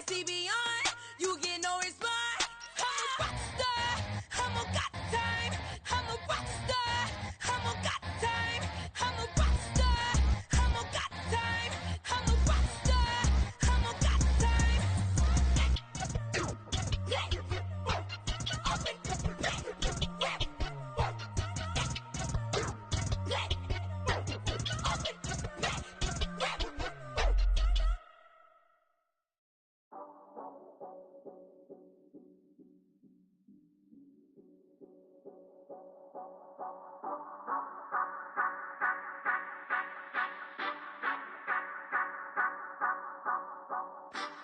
that CB on, you get no response. I'm a rock star, I'm a got time. I'm a rock star, I'm a got time. I'm a rock star, I'm a got time. I'm a rock star, I'm a got time.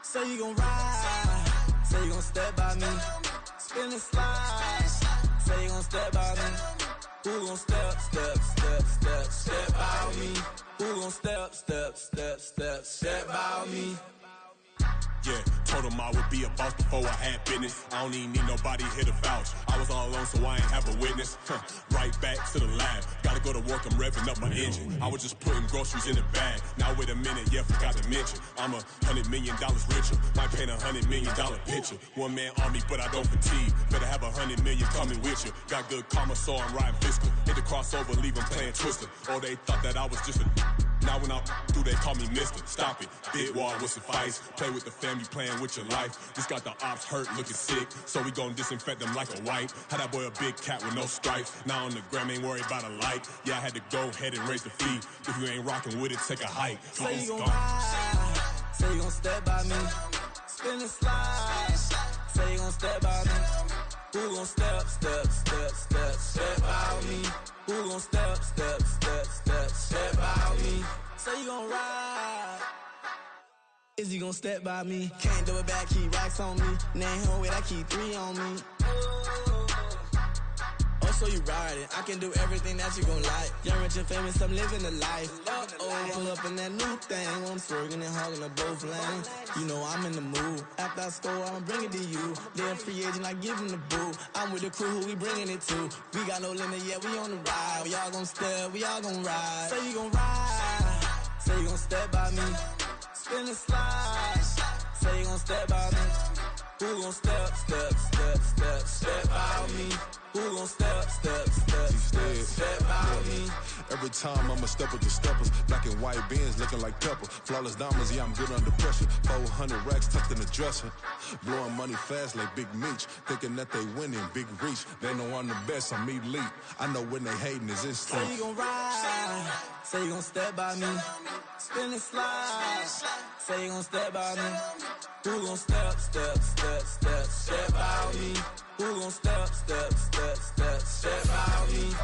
Say you gon' ride, say you gon' step by me, spin and slide, say you gon' step by me. Who gon' step by me? Who gon' step by me? Yeah, told him I would be a boss before I had business. I don't even need nobody here to vouch. I was all alone, so I ain't have a witness. Right back to the lab. Gotta go to work, I'm revving up my engine. I was just putting groceries in the bag. Now wait a minute, yeah, forgot to mention. I'm $100 million richer. Might paint $100 million picture. One man army, but I don't fatigue. Better have 100 million coming with you. Got good karma, so I'm riding fiscal. Hit the crossover, leave them playing Twister. Oh, they thought that I was just a... Now when I through, they call me Mister. Stop it. Big wall with suffice. Play with the family, playing with your life. This got the ops hurt, looking sick. So we gon' disinfect them like a wipe. Had that boy a big cat with no stripes. Now on the gram, ain't worried about a light. Yeah, I had to go ahead and raise the fee. If you ain't rocking with it, take a hike. Say you gon' ride, say you gon' step by me, spin and slide, say you gon' step by me. Who gon' step by me? Who gon' step by me? Say you gon' ride. Is he gon' step by me? Can't do it back, keep racks on me. Name home with I keep 3 on me. Oh, so you ride it. I can do everything that you gon' like. Young, rich, and famous, I'm living the life. Oh, pull up in that new thing. I'm swerving and hogging up both lanes. You know I'm in the mood. After I score, I'ma bring it to you. They're free agent, I give him the boo. I'm with the crew, who we bringing it to. We got no limit, yeah, we on the ride. We all gon' step, we all gon' ride. Say you gon' ride, say you gon' step by me. Spin and slide, say you gon' step by me. Who gon' step by me? Who gon' step by me? Every time I'ma step with the steppers. Black and white beans looking like pepper. Flawless diamonds, yeah, I'm good under pressure. 400 racks tucked in the dresser. Blowing money fast like Big Meech. Thinking that they winning, big reach. They know I'm the best, I'm elite. I know when they hating is instinct. Say you gon' ride, say you gon' step by me. Spin and slide, say you gon' step by me. Who gon' step by me? Who gon' step by me?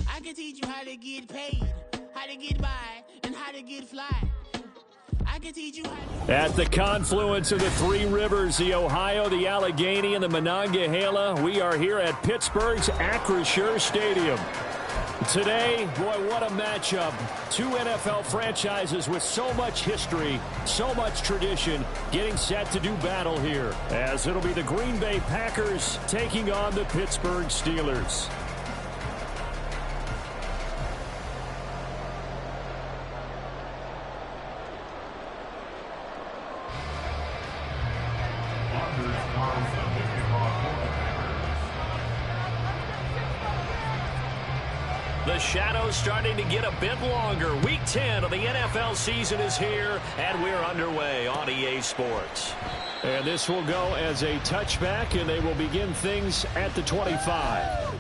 I can teach you how to get paid, how to get by, and how to get fly. I can teach you how to... At the confluence of the three rivers, the Ohio, the Allegheny, and the Monongahela, we are here at Pittsburgh's Acrisure Stadium. Today, boy, what a matchup. Two NFL franchises with so much history, so much tradition, getting set to do battle here, as it'll be the Green Bay Packers taking on the Pittsburgh Steelers. The shadow's starting to get a bit longer. Week 10 of the NFL season is here, and we're underway on EA Sports. And this will go as a touchback, and they will begin things at the 25.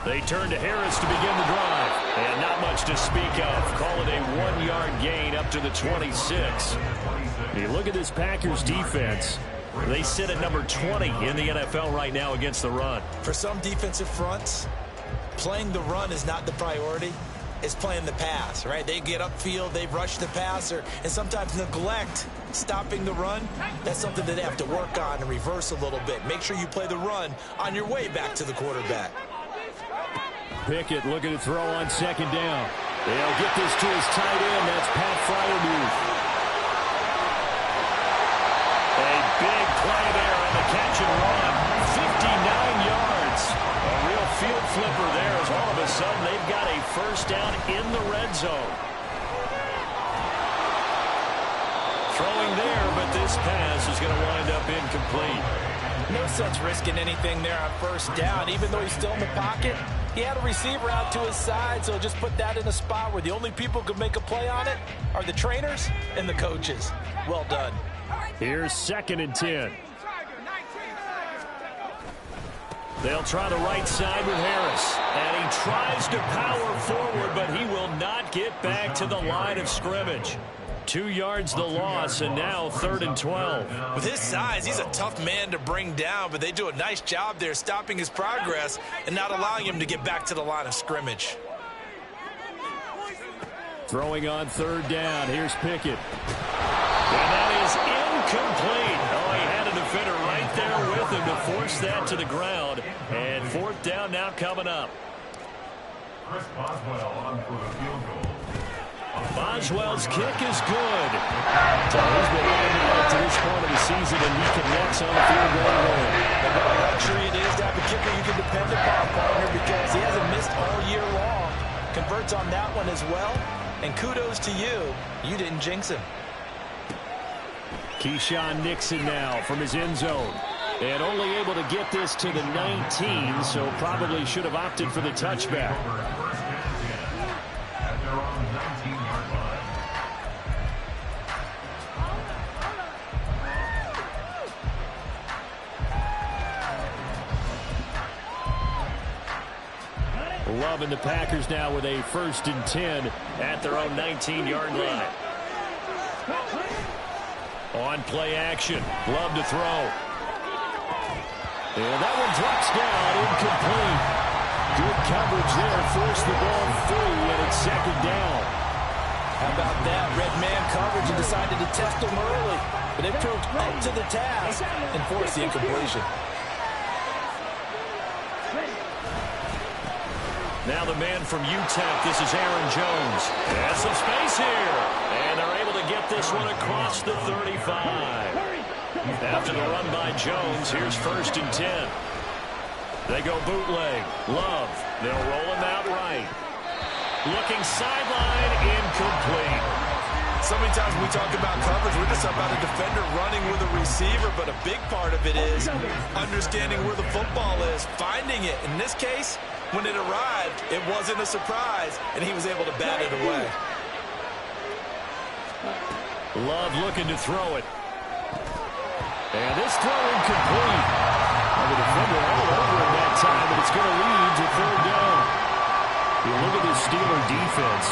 They turn to Harris to begin the drive. And not much to speak of. Call it a 1-yard gain up to the 26. You look at this Packers defense. They sit at number 20 in the NFL right now against the run. For some defensive fronts, playing the run is not the priority. It's playing the pass, right? They get upfield, they rush the passer, and sometimes neglect stopping the run. That's something that they have to work on and reverse a little bit. Make sure you play the run on your way back to the quarterback. Pickett looking to throw on second down. They'll get this to his tight end. That's Pat Freiermuth. A big play there on the catch and run. 59 yards. A real field flipper there as all of a sudden they've got a first down in the red zone. Throwing there, but this pass is going to wind up incomplete. No sense risking anything there on first down. Even though he's still in the pocket, he had a receiver out to his side, so just put that in a spot where the only people who can make a play on it are the trainers and the coaches. Well done. Here's 2nd and 10. They'll try the right side with Harris. And he tries to power forward, but he will not get back to the line of scrimmage. 2 yards the loss, and now 3rd and 12. With his size, he's a tough man to bring down, but they do a nice job there stopping his progress and not allowing him to get back to the line of scrimmage. Throwing on 3rd down. Here's Pickett. And that is incomplete. Oh, he had a defender right there with him to force that to the ground. And 4th down now coming up. Chris Boswell on for the field goal. Boswell's kick is good. So he's been eliminated to this point of the season, and he connects on the field goal line. And what a luxury it is to have a kicker you can depend upon, partner, because he hasn't missed all year long. Converts on that one as well. And kudos to you. You didn't jinx him. Keyshawn Nixon now from his end zone. And only able to get this to the 19, so probably should have opted for the touchback. Love and the Packers now with a 1st and 10 at their own 19-yard line. On play action. Love to throw. And that one drops down, incomplete. Good coverage there, forced the ball free, and it's 2nd down. How about that? Red man coverage and decided to test him early. But they proved up to the task and forced the incompletion. Now the man from UTEP, this is Aaron Jones. Has some space here. And they're able to get this one across the 35. After the run by Jones, here's 1st and 10. They go bootleg. Love. They'll roll him out right. Looking sideline, incomplete. So many times when we talk about coverage, we're just about a defender running with a receiver, but a big part of it is understanding where the football is, finding it. In this case, when it arrived, it wasn't a surprise, and he was able to bat it away. Love looking to throw it. And this throw incomplete. And the defender held over in that time, but it's going to lead to 3rd down. You look at this Steeler defense.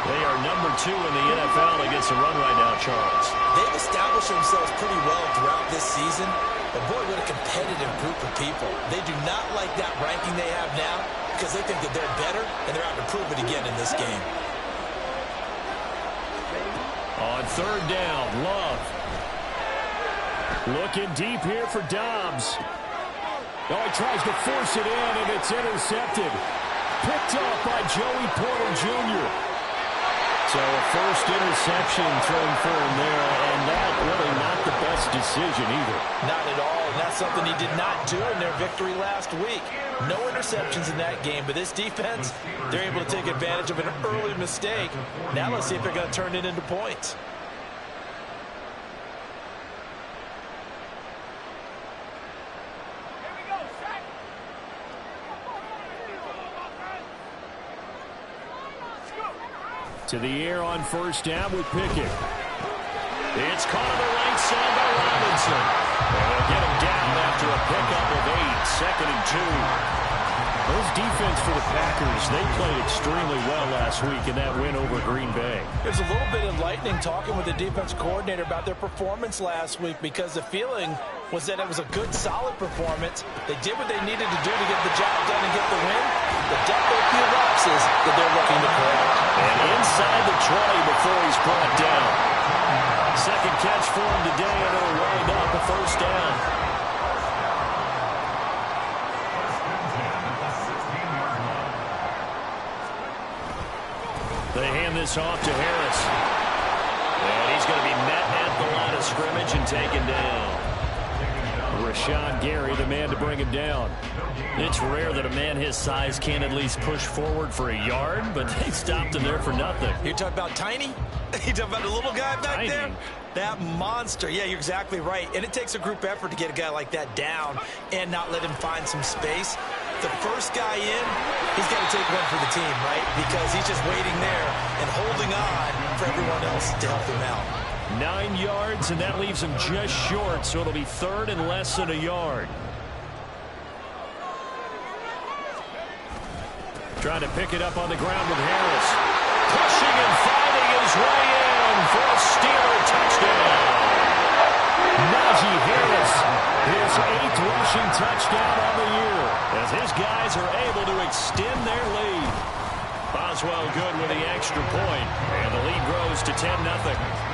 They are number 2 in the NFL against the run right now, Charles. They've established themselves pretty well throughout this season, but boy, what a competitive group of people. They do not like that ranking they have now because they think that they're better, and they're out to prove it again in this game. On 3rd down, Love. Looking deep here for Dobbs. Oh, he tries to force it in, and it's intercepted. Picked off by Joey Porter Jr. So a first interception thrown for him there, and that really not the best decision either. Not at all, and that's something he did not do in their victory last week. No interceptions in that game, but this defense, they're able to take advantage of an early mistake. Now let's see if they're going to turn it into points. To the air on 1st down with Pickett. It's caught on the right side by Robinson. And they'll get him down after a pickup of 8. 2nd and 2. Those defense for the Packers, they played extremely well last week in that win over Green Bay. It was a little bit enlightening talking with the defense coordinator about their performance last week because the feeling was that it was a good, solid performance. They did what they needed to do to get the job done and get the win. But definitely a few lapses that they're looking to correct. And inside the 20 before he's brought down. Second catch for him today, and it'll wind up a first down. They hand this off to Harris. And he's going to be met at the line of scrimmage and taken down. Rashawn Gary, the man to bring him down. It's rare that a man his size can't at least push forward for a yard, but they stopped him there for nothing. You're talking about tiny? You're talking about the little guy back there? That monster. Yeah, you're exactly right. And it takes a group effort to get a guy like that down and not let him find some space. The first guy in, he's got to take one for the team, right? Because he's just waiting there and holding on for everyone else to help him out. 9 yards, and that leaves him just short, so it'll be third and less than a yard. Trying to pick it up on the ground with Harris. Pushing and fighting his way in for a Steeler touchdown. Najee Harris, his 8th rushing touchdown on the year, as his guys are able to extend their lead. Boswell good with the extra point, and the lead grows to 10-0.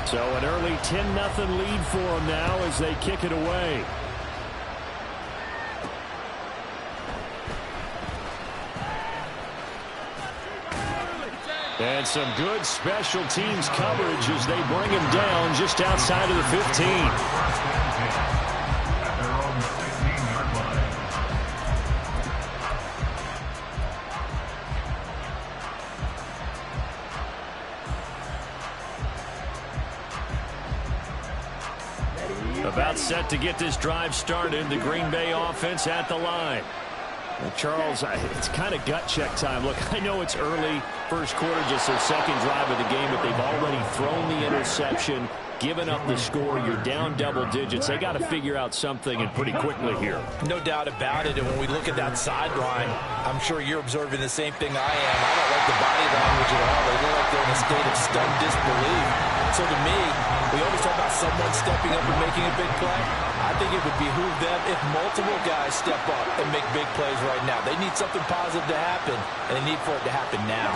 So an early 10-0 lead for them now as they kick it away. And some good special teams coverage as they bring him down just outside of the 15. About set to get this drive started. The Green Bay offense at the line. Well, Charles, it's kind of gut check time. Look, I know it's early, first quarter, just their second drive of the game, but they've already thrown the interception, given up the score. You're down double digits. They got to figure out something, and pretty quickly here. No doubt about it. And when we look at that sideline, I'm sure you're observing the same thing I am. I don't like the body language at all. They look like they're in a state of stunned disbelief. So to me, we always talk about someone stepping up and making a big play. I think it would behoove them if multiple guys step up and make big plays right now. They need something positive to happen, and they need for it to happen now.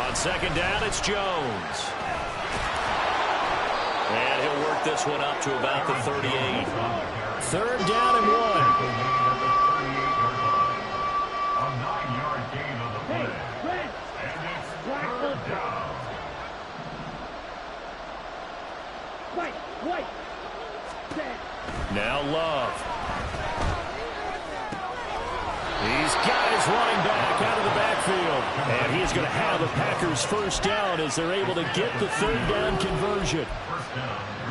On second down, it's Jones. And he'll work this one up to about the 38. Third down and 1. A 9-yard gain on the play. And it's third down. Now Love. These guys running back out of the backfield. And he's going to have the Packers first down as they're able to get the third down conversion.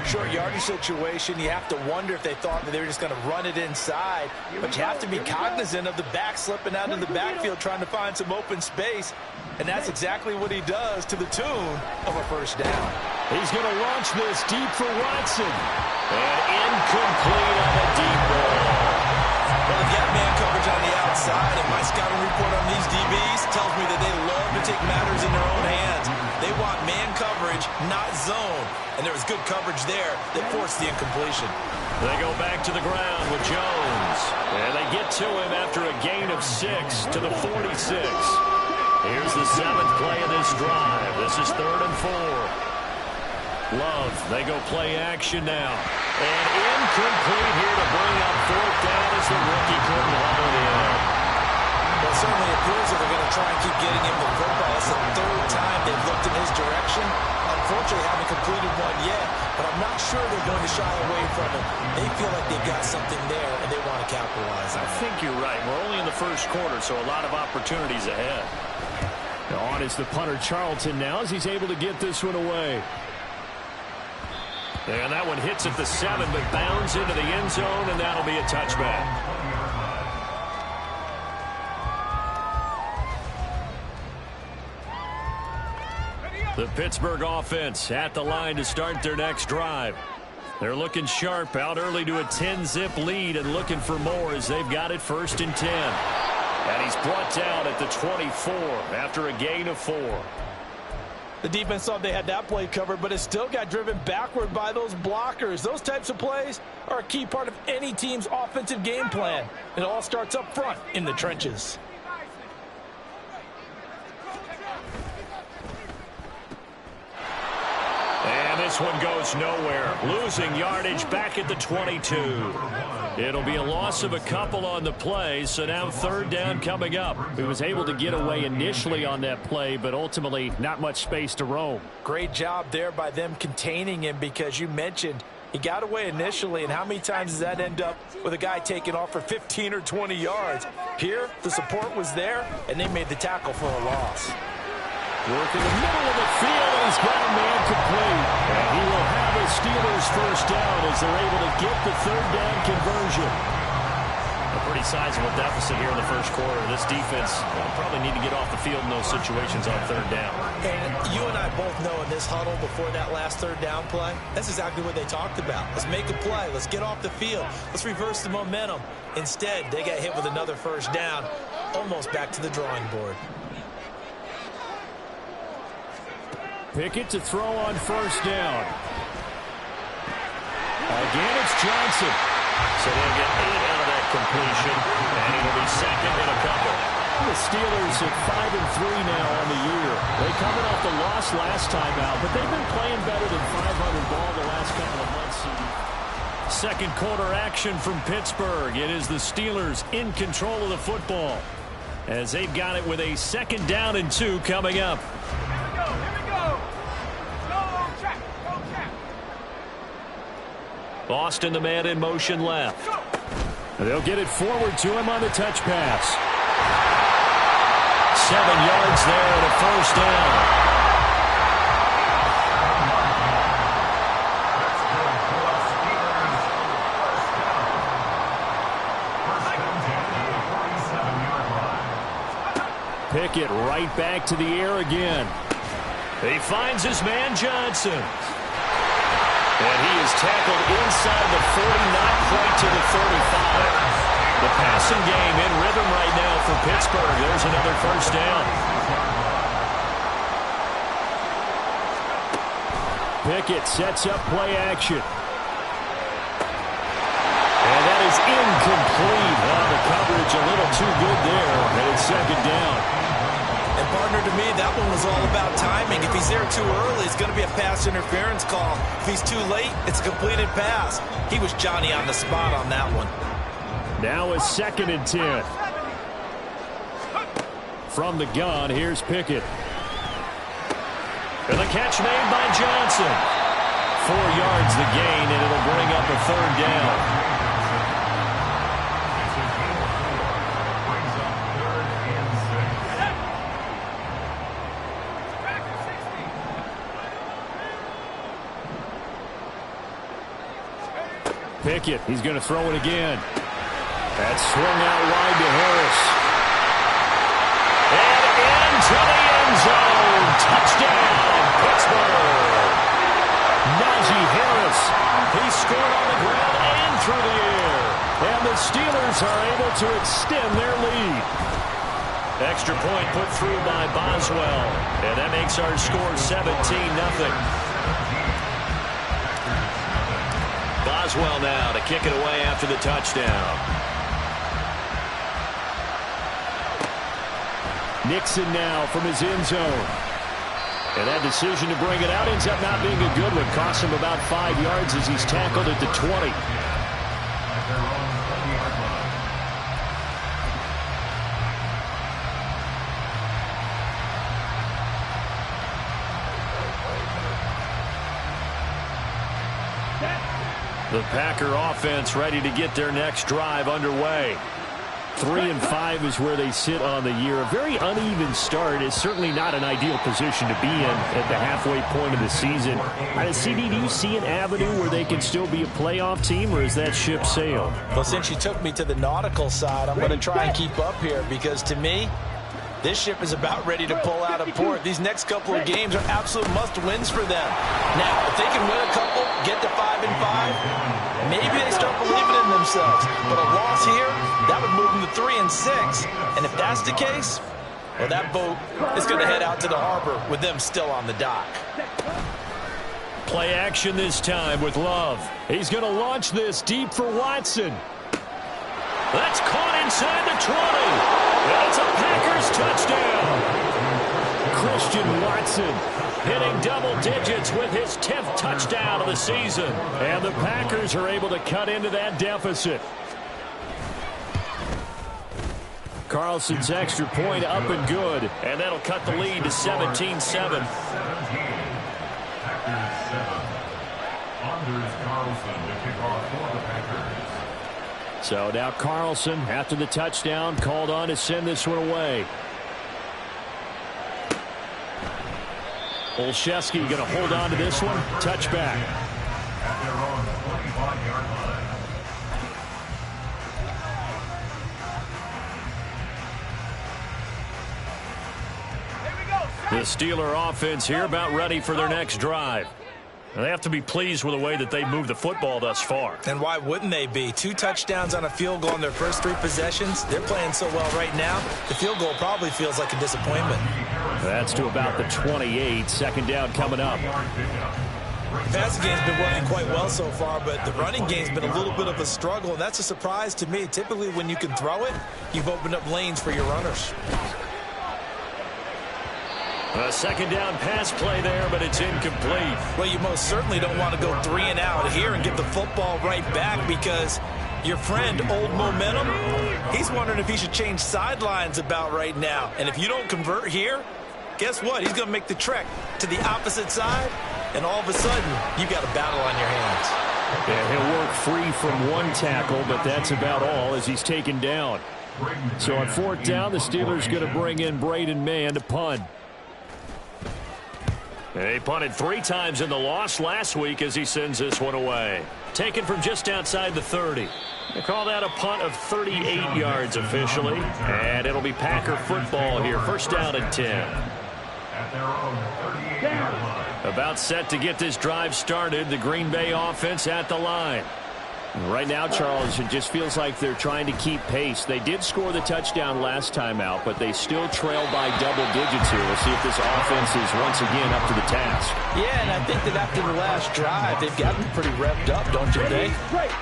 Short yardage situation, you have to wonder if they thought that they were just going to run it inside. But you have to be cognizant of the back slipping out of the backfield trying to find some open space. And that's exactly what he does to the tune of a first down. He's going to launch this deep for Watson. And incomplete on a deep ball. Well, they've got man coverage on the outside, and my scouting report on these DBs tells me that they love to take matters in their own hands. They want man coverage, not zone. And there was good coverage there that forced the incompletion. They go back to the ground with Jones. And they get to him after a gain of 6 to the 46. Here's the 7th play of this drive. This is 3rd and 4. Love, they go play action now. And incomplete here to bring up 4th down as the rookie couldn't haul it in. Well, it certainly appears that they're going to try and keep getting him the football. It's the 3rd time they've looked in his direction. Unfortunately, haven't completed one yet, but I'm not sure they're going to shy away from it. They feel like they've got something there, and they want to capitalize on it. I think you're right. We're only in the first quarter, so a lot of opportunities ahead. On is the punter Charlton now as he's able to get this one away. And that one hits at the 7, but bounds into the end zone, and that'll be a touchback. The Pittsburgh offense at the line to start their next drive. They're looking sharp, out early to a 10-zip lead and looking for more as they've got it 1st and 10. And he's brought down at the 24 after a gain of 4. The defense thought they had that play covered, but it still got driven backward by those blockers. Those types of plays are a key part of any team's offensive game plan. It all starts up front in the trenches. And this one goes nowhere. Losing yardage back at the 22. It'll be a loss of a couple on the play, so now 3rd down coming up. He was able to get away initially on that play, but ultimately not much space to roam. Great job there by them containing him, because you mentioned he got away initially, and how many times does that end up with a guy taking off for 15 or 20 yards? Here, the support was there, and they made the tackle for a loss. Work in the middle of the field, and he's got a man complete. And he will have the Steelers 1st down as they're able to get the 3rd down conversion. A pretty sizable deficit here in the 1st quarter. This defense will probably need to get off the field in those situations on 3rd down. And you and I both know in this huddle before that last 3rd down play, that's exactly what they talked about. Let's make a play. Let's get off the field. Let's reverse the momentum. Instead, they got hit with another 1st down, almost back to the drawing board. Pickett to throw on 1st down. Again, it's Johnson. So they'll get 8 out of that completion, and it'll be 2nd and a couple. The Steelers at 5-3 now on the year. They coming off the loss last time out, but they've been playing better than 500 ball the last couple of months. 2nd quarter action from Pittsburgh. It is the Steelers in control of the football as they've got it with a 2nd down and 2 coming up. Boston, the man in motion left. They'll get it forward to him on the touch pass. 7 yards there and a 1st down. Pickett right back to the air again. He finds his man Johnson. And he is tackled inside the 40, not quite to the 35. The passing game in rhythm right now for Pittsburgh. There's another 1st down. Pickett sets up play action. And that is incomplete. The coverage a little too good there, and it's 2nd down. And partner, to me, that one was all about timing. If he's there too early, it's going to be a pass interference call. If he's too late, it's a completed pass. He was Johnny on the spot on that one. Now is 2nd and 10. From the gun, here's Pickett. And the catch made by Johnson. 4 yards the gain, and it'll bring up a 3rd down. Pickett, he's going to throw it again. That's swung out wide to Harris. And into the end zone. Touchdown, Pittsburgh. Najee Harris. He scored on the ground and through the air. And the Steelers are able to extend their lead. Extra point put through by Boswell. And that makes our score 17-0. Boswell now to kick it away after the touchdown. Nixon now from his end zone. And that decision to bring it out ends up not being a good one. Costs him about 5 yards as he's tackled at the 20. The Packer offense ready to get their next drive underway. 3-5 is where they sit on the year. A very uneven start is certainly not an ideal position to be in at the halfway point of the season. CD, do you see an avenue where they can still be a playoff team, or is that ship sailed? Well, since you took me to the nautical side, I'm going to try and keep up here because to me, this ship is about ready to pull out of port. These next couple of games are absolute must-wins for them. Now, if they can win a couple, get to 5-5, maybe they start believing in themselves. But a loss here, that would move them to 3-6. And if that's the case, well, that boat is going to head out to the harbor with them still on the dock. Play action this time with Love. He's going to launch this deep for Watson. That's caught inside the 20. And it's a Packers touchdown. Christian Watson hitting double digits with his 10th touchdown of the season. And the Packers are able to cut into that deficit. Carlson's extra point up and good. And that'll cut the lead to 17-7. 17. Packers 7. Anders Carlson to kick off for the Packers. So now Carlson, after the touchdown, called on to send this one away. Olszewski going to hold on to this one. Touchback. At their own 25-yard line. The Steeler offense here about ready for their next drive. They have to be pleased with the way that they moved the football thus far. And why wouldn't they be? 2 touchdowns on a field goal in their first 3 possessions. They're playing so well right now, the field goal probably feels like a disappointment. That's to about the 28. Second down coming up. The passing game's been working quite well so far, but the running game's been a little bit of a struggle, and that's a surprise to me. Typically, when you can throw it, you've opened up lanes for your runners. A second down pass play there, but it's incomplete. Well, you most certainly don't want to go 3 and out here and get the football right back because your friend, Old Momentum, he's wondering if he should change sidelines about right now. And if you don't convert here, guess what? He's going to make the trek to the opposite side, and all of a sudden, you got a battle on your hands. Yeah, he'll work free from one tackle, but that's about all as he's taken down. So on 4th down, the Steelers going to bring in Braden Mann to punt. They punted 3 times in the loss last week as he sends this one away. Taken from just outside the 30. They call that a punt of 38 yards officially. And it'll be Packer football here. First down and 10. At their own 38-yard line. About set to get this drive started. The Green Bay offense at the line. Right now, Charles, it just feels like they're trying to keep pace. They did score the touchdown last time out, but they still trail by double digits here. We'll see if this offense is once again up to the task. Yeah, and I think that after the last drive, they've gotten pretty revved up, don't you think?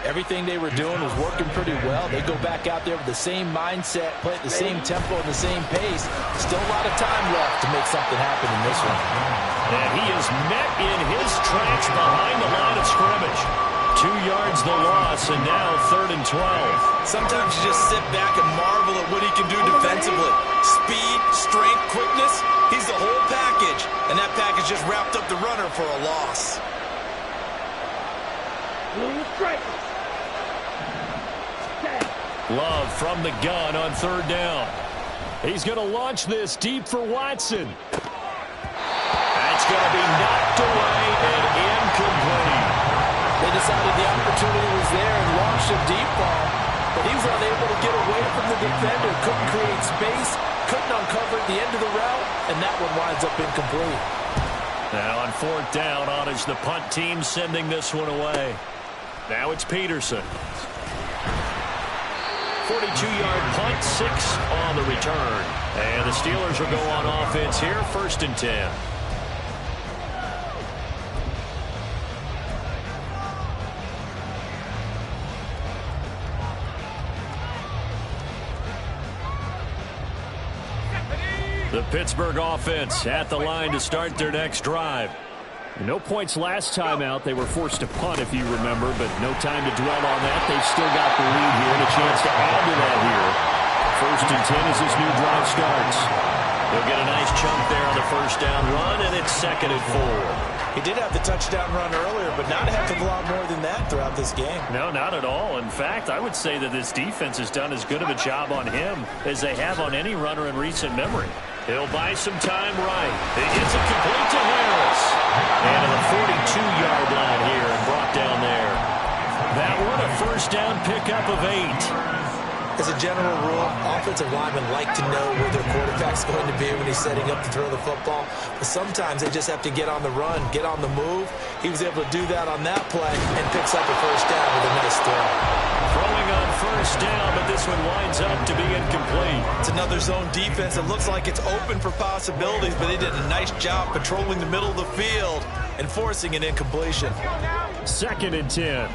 Everything they were doing was working pretty well. They go back out there with the same mindset, play at the same tempo and the same pace. Still a lot of time left to make something happen in this one. And he is met in his tracks behind the line of scrimmage. 2 yards the loss, and now 3rd and 12. Sometimes you just sit back and marvel at what he can do defensively. Speed, strength, quickness, he's the whole package. And that package just wrapped up the runner for a loss. Love from the gun on 3rd down. He's going to launch this deep for Watson. That's going to be knocked away and incomplete. They decided the opportunity was there and launched a deep ball, but he was unable to get away from the defender, couldn't create space, couldn't uncover at the end of the route, and that one winds up incomplete. Now on 4th down, on is the punt team sending this one away. Now it's Peterson. 42-yard punt, 6 on the return. And the Steelers will go on offense here, 1st and 10. The Pittsburgh offense at the line to start their next drive. No points last time out. They were forced to punt, if you remember, but no time to dwell on that. They've still got the lead here and a chance to add to that here. 1st and 10 as this new drive starts. They'll get a nice chunk there on the 1st down run, and it's 2nd and 4. He did have the touchdown run earlier, but not a heck of a lot more than that throughout this game. No, not at all. In fact, I would say that this defense has done as good of a job on him as they have on any runner in recent memory. He'll buy some time right. It's a complete to Harris. And to the 42-yard line here and brought down there. That one a first down pickup of 8. As a general rule, offensive linemen like to know where their quarterback's going to be when he's setting up to throw the football. But sometimes they just have to get on the run, get on the move. He was able to do that on that play and picks up a first down with a nice throw. Throwing on first down, but this one winds up to be incomplete. It's another zone defense. It looks like it's open for possibilities, but they did a nice job patrolling the middle of the field and forcing an incompletion. 2nd and 10.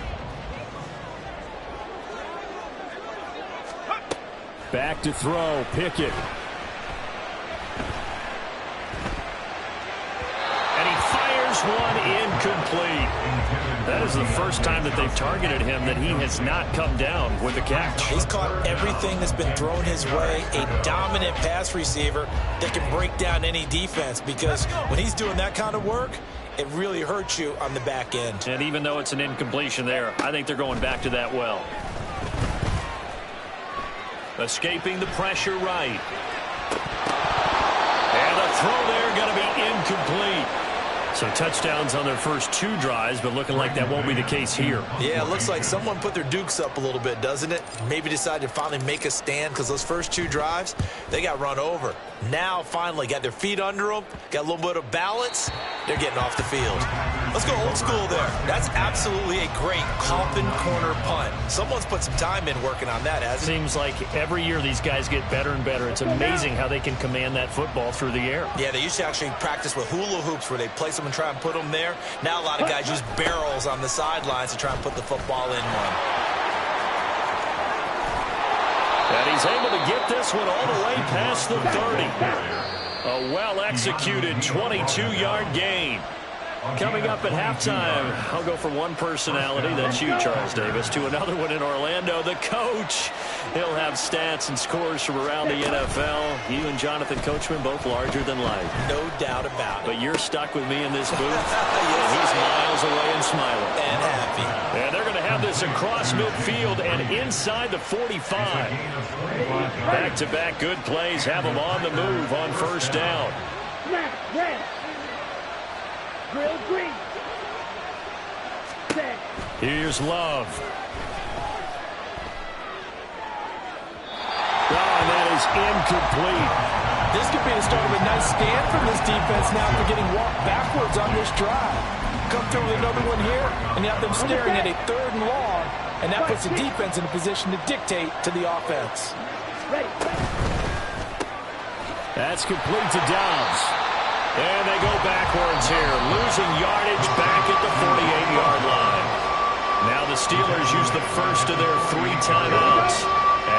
Back to throw, Pickett. And he fires one incomplete. That is the first time that they've targeted him that he has not come down with a catch. He's caught everything that's been thrown his way. A dominant pass receiver that can break down any defense, because when he's doing that kind of work, it really hurts you on the back end. And even though it's an incompletion there, I think they're going back to that well. Escaping the pressure right. And the throw there going to be incomplete. So touchdowns on their first 2 drives, but looking like that won't be the case here. Yeah, it looks like someone put their dukes up a little bit, doesn't it? Maybe decided to finally make a stand, because those first 2 drives, they got run over. Now, finally, got their feet under them, got a little bit of balance. They're getting off the field. Let's go old school there. That's absolutely a great coffin corner punt. Someone's put some time in working on that, hasn't it? Seems like every year these guys get better and better. It's amazing how they can command that football through the air. Yeah, they used to actually practice with hula hoops where they place them and try and put them there. Now a lot of guys use barrels on the sidelines to try and put the football in one. And he's able to get this one all the way past the 30. A well-executed 22-yard gain. Coming up at halftime, I'll go from one personality, that's you, Charles Davis, to another one in Orlando, the coach. He'll have stats and scores from around the NFL. You and Jonathan Coachman, both larger than life. No doubt about it. But you're stuck with me in this booth. Yes, he's miles away and smiling. And happy. And they're going to have this across midfield and inside the 45. Back-to-back good plays have them on the move on first down. Here's Love. And that is incomplete. This could be the start of a nice stand from this defense now for getting walked backwards on this drive. Come through with another one here, and you have them staring at a 3rd and long, and that puts the defense in a position to dictate to the offense. That's complete to Dobbs. And they go backwards here, losing yardage back at the 48-yard line. Now the Steelers use the first of their 3 timeouts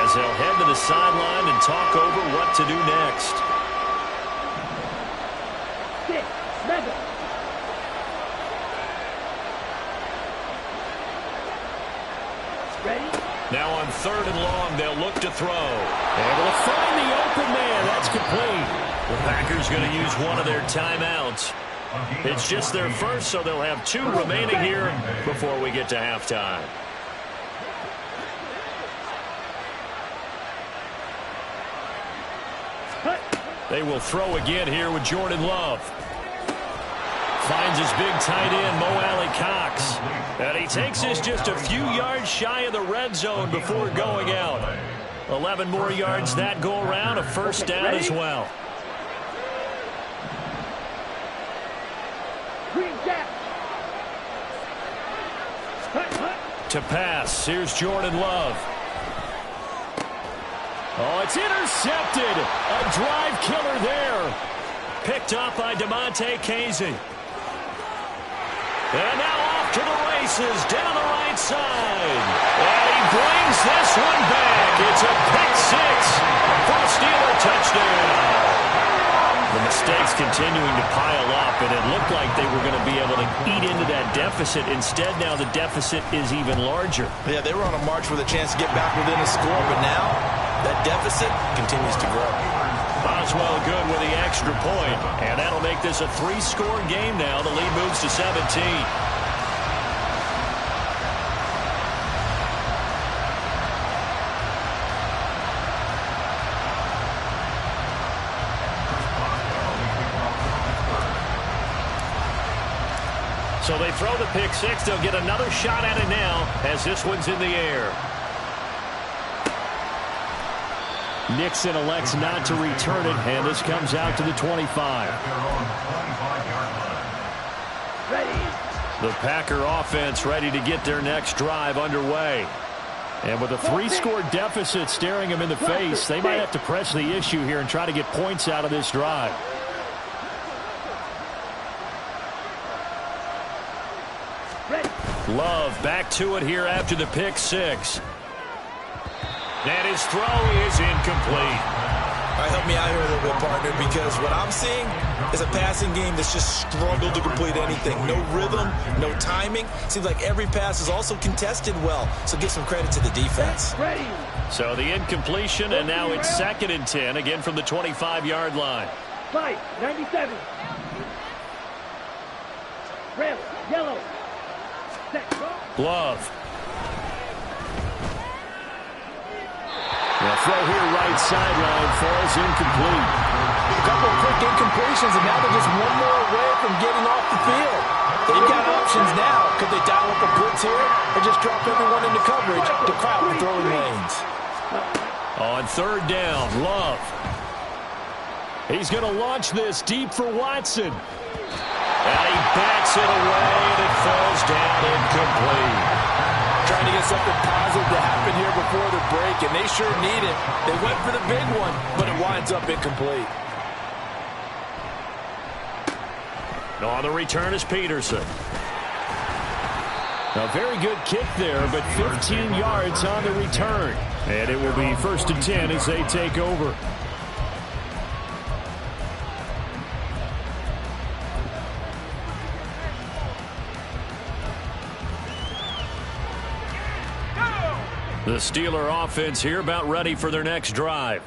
as they'll head to the sideline and talk over what to do next. Now on 3rd and long, they'll look to throw. Able to find the open man. That's complete. The Packers going to use one of their timeouts. It's just their first, so they'll have 2 remaining here before we get to halftime. They will throw again here with Jordan Love. Finds his big tight end, Mo Alley-Cox. And he takes this just a few yards shy of the red zone before going out. 11 more yards that go around, a first down as well. To pass, here's Jordan Love. Oh, it's intercepted. A drive killer there. Picked up by DeMonte Casey. And now off to the races down the right side. And he brings this one back. It's a pick 6 for a Steeler touchdown. The mistakes continuing to pile up, and it looked like they were going to be able to eat into that deficit. Instead, now the deficit is even larger. Yeah, they were on a march with a chance to get back within a score, but now that deficit continues to grow. On Boswell good with the extra point. And that'll make this a 3-score game now. The lead moves to 17. So they throw the pick six. They'll get another shot at it now as this one's in the air. Nixon elects not to return it, and this comes out to the 25. The Packer offense ready to get their next drive underway. And with a 3-score deficit staring them in the face, they might have to press the issue here and try to get points out of this drive. Love back to it here after the pick six. And his throw is incomplete. All right, help me out here a little bit, partner, because what I'm seeing is a passing game that's just struggled to complete anything. No rhythm, no timing. Seems like every pass is also contested well, so give some credit to the defense. So the incompletion, and now it's 2nd and 10, again from the 25-yard line. 97. Red, yellow. Love. The throw here right sideline falls incomplete. A couple of quick incompletions, and now they're just one more away from getting off the field. They've got options now. Could they dial up a blitz here or just drop everyone into coverage to crowd the throwing lanes? On 3rd down, Love. He's going to launch this deep for Watson. And he backs it away, and it falls down incomplete. Trying to get something positive to happen here before the break, and they sure need it. They went for the big one, but it winds up incomplete. On the return is Peterson. A very good kick there, but 15 yards on the return. And it will be 1st and 10 as they take over. The Steeler offense here about ready for their next drive.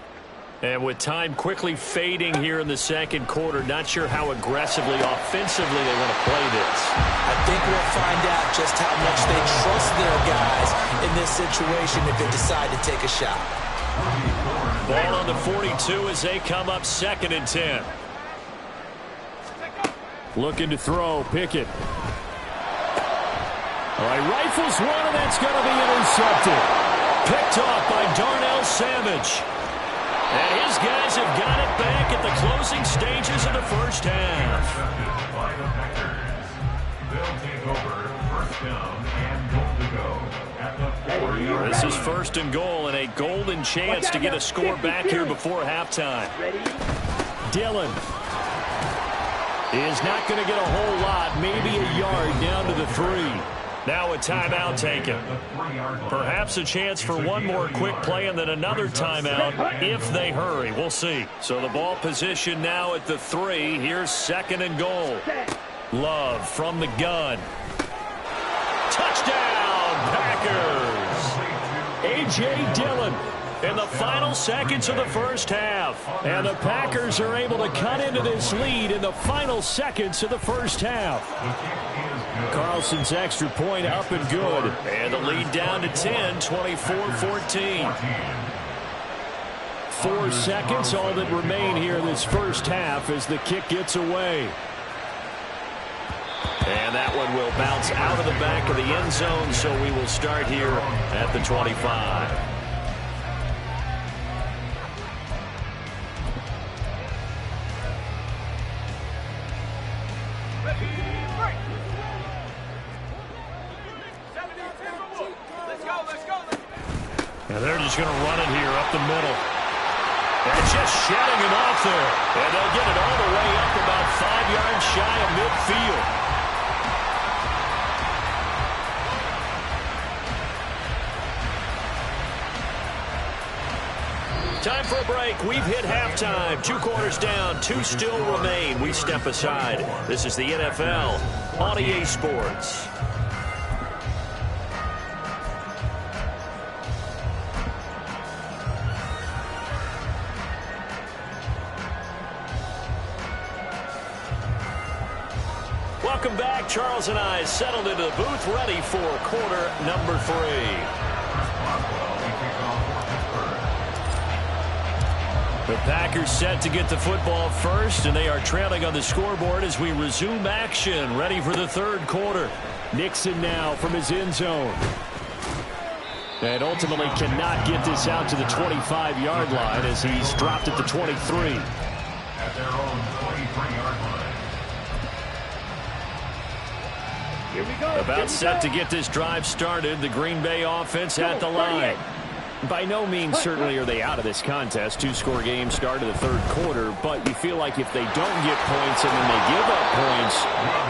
And with time quickly fading here in the 2nd quarter, not sure how aggressively, offensively they want to play this. I think we'll find out just how much they trust their guys in this situation if they decide to take a shot. Ball on the 42 as they come up 2nd and 10. Looking to throw, Pickett. All right, rifles one, and that's going to be intercepted. Picked off by Darnell Savage. And his guys have got it back at the closing stages of the first half. They'll take over 1st down and goal to go at the 40-yard line. This is 1st and goal, and a golden chance to get a score back here before halftime. Dillon is not going to get a whole lot, maybe a yard down to the 3. Now a timeout taken. Perhaps a chance for one more quick play and then another timeout if they hurry. We'll see. So the ball position now at the 3. Here's 2nd and goal. Love from the gun. Touchdown, Packers. A.J. Dillon in the final seconds of the first half. And the Packers are able to cut into this lead in the final seconds of the first half. Carlson's extra point up and good. And the lead down to 10, 24-14. 4 seconds, all that remain here in this first half as the kick gets away. And that one will bounce out of the back of the end zone, so we will start here at the 25. And they're just going to run it here up the middle. And just shedding him off there. And they'll get it all the way up about 5 yards shy of midfield. Time for a break. We've hit halftime. 2 quarters down. 2 still remain. We step aside. This is the NFL on EA Sports. Welcome back. Charles and I settled into the booth, ready for quarter number 3. The Packers set to get the football first, and they are trailing on the scoreboard as we resume action, ready for the third quarter. Nixon now from his end zone. And ultimately cannot get this out to the 25-yard line as he's dropped at the 23. At their own 23-yard line. Here we go. About set to get this drive started. The Green Bay offense at the line. By no means certainly are they out of this contest. 2-score game start of the third quarter, but you feel like if they don't get points and then they give up points,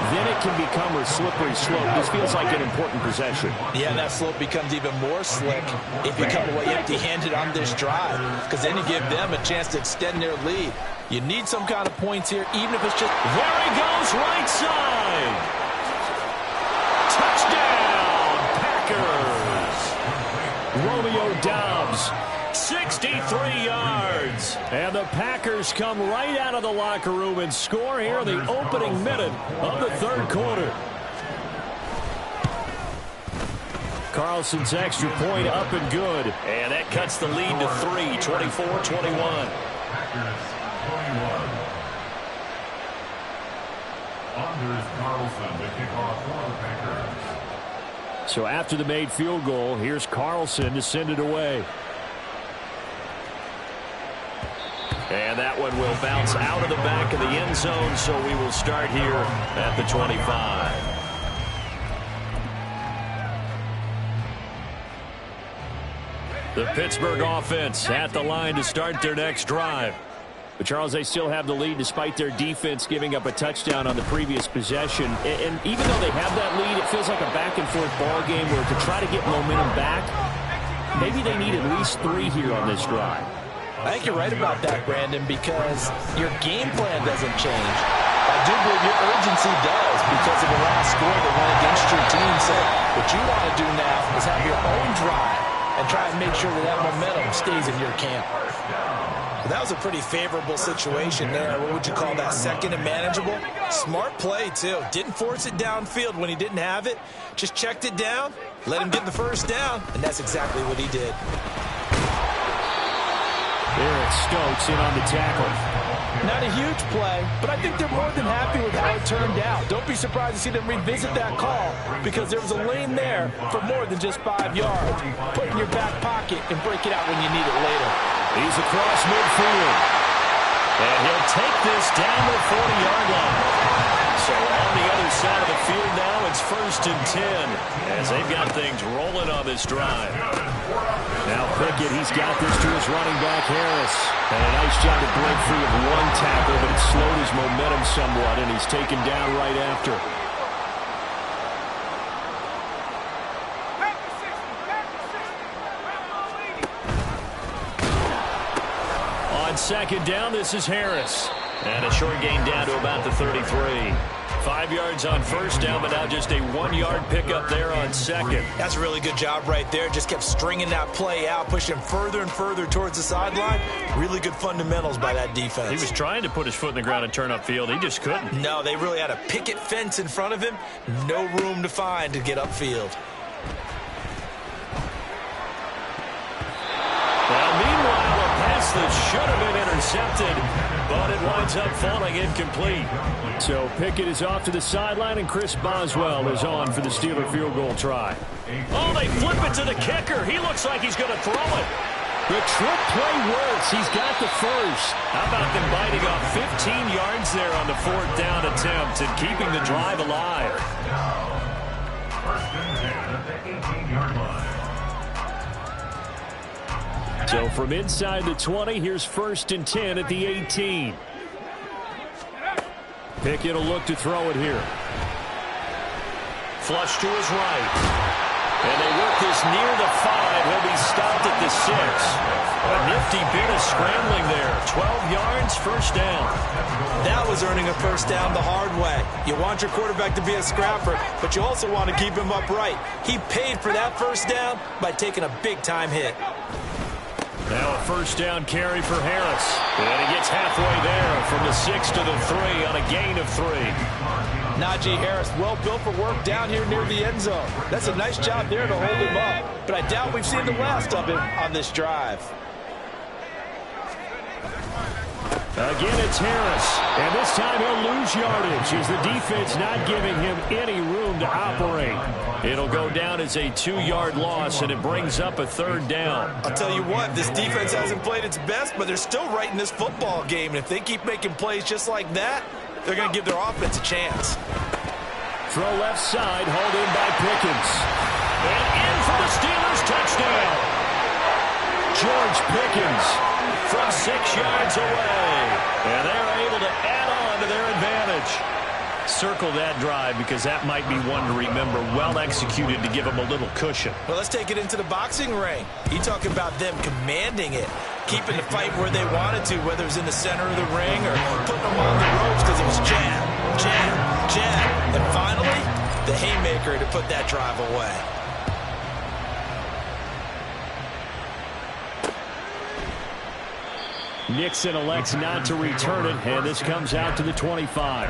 then it can become a slippery slope. This feels like an important possession. Yeah, that slope becomes even more slick if you come away empty-handed on this drive, because then you give them a chance to extend their lead. You need some kind of points here, even if it's just... There he goes, right side. Touchdown, Packers. Romeo Doubs, 63 yards. And the Packers come right out of the locker room and score here in the opening minute of the third quarter. Carlson's extra point up and good. And that cuts the lead to 3, 24-21. Packers 21. Anders Carlson to kick off for the Packers. So after the made field goal, here's Carlson to send it away. And that one will bounce out of the back of the end zone, so we will start here at the 25. The Pittsburgh offense at the line to start their next drive. But, Charles, they still have the lead despite their defense giving up a touchdown on the previous possession. And even though they have that lead, it feels like a back-and-forth ball game where to try to get momentum back, maybe they need at least 3 here on this drive. I think you're right about that, Brandon, because your game plan doesn't change. I do believe your urgency does because of the last score that went against your team. So what you want to do now is have your own drive and try and make sure that momentum stays in your camp. That was a pretty favorable situation there. What would you call that? Second and manageable? Smart play, too. Didn't force it downfield when he didn't have it. Just checked it down, let him get the first down, and that's exactly what he did. Eric Stokes in on the tackle. Not a huge play, but I think they're more than happy with how it turned out. Don't be surprised to see them revisit that call because there was a lane there for more than just 5 yards. Put it in your back pocket and break it out when you need it later. He's across midfield. And he'll take this down the 40-yard line. So on the other side of the field now, it's 1st and 10 as they've got things rolling on this drive. Now Pickett, he's got this to his running back, Harris. And a nice job to break free of one tackle, but it slowed his momentum somewhat, and he's taken down right after. On second down, this is Harris. And a short gain down to about the 33. 5 yards on first down, but now just a 1-yard pickup there on second. That's a really good job right there. Just kept stringing that play out, pushing further and further towards the sideline. Really good fundamentals by that defense. He was trying to put his foot in the ground and turn upfield. He just couldn't. No, they really had a picket fence in front of him. No room to find to get upfield. Well, meanwhile, a pass that should have been intercepted, but it winds up falling incomplete. So Pickett is off to the sideline, and Chris Boswell is on for the Steeler field goal try. Oh, they flip it to the kicker. He looks like he's going to throw it. The trick play works. He's got the first. How about them biting off 15 yards there on the 4th down attempt and keeping the drive alive? 1st and 10 at the 18-yard line. So from inside the 20, here's 1st and 10 at the 18. Pickett will look to throw it here. Flush to his right. And they work this near the 5. He'll be stopped at the 6. A nifty bit of scrambling there. 12 yards, 1st down. That was earning a 1st down the hard way. You want your quarterback to be a scrapper, but you also want to keep him upright. He paid for that 1st down by taking a big-time hit. Now a 1st down carry for Harris. And he gets halfway there from the 6 to the 3 on a gain of 3. Najee Harris, well built for work down here near the end zone. That's a nice job there to hold him up. But I doubt we've seen the last of him on this drive. Again, it's Harris. And this time he'll lose yardage as the defense not giving him any room to operate. It'll go down as a 2-yard loss, and it brings up a 3rd down. I'll tell you what, this defense hasn't played its best, but they're still right in this football game. And if they keep making plays just like that, they're going to give their offense a chance. Throw left side, hauled in by Pickens. And in for the Steelers touchdown. George Pickens from 6 yards away. And they're able to add on to their advantage. Circle that drive because that might be one to remember. Well executed to give them a little cushion. Well, let's take it into the boxing ring. You talk about them commanding it, keeping the fight where they wanted to, whether it was in the center of the ring or putting them on the ropes because it was jab, jab, jab. And finally, the haymaker to put that drive away. Nixon elects not to return it, and this comes out to the 25.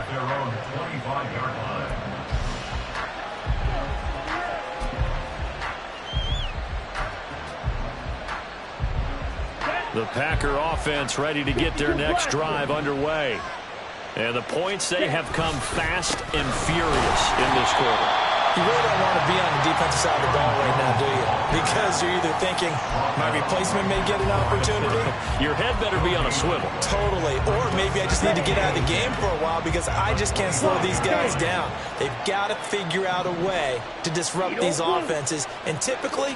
The Packer offense ready to get their next drive underway. And the points, they have come fast and furious in this quarter. You really don't want to be on the defensive side of the ball right now, do you? Because you're either thinking, my replacement may get an opportunity. Your head better be on a swivel. Totally. Or maybe I just need to get out of the game for a while because I just can't slow these guys down. They've got to figure out a way to disrupt these offenses. And typically,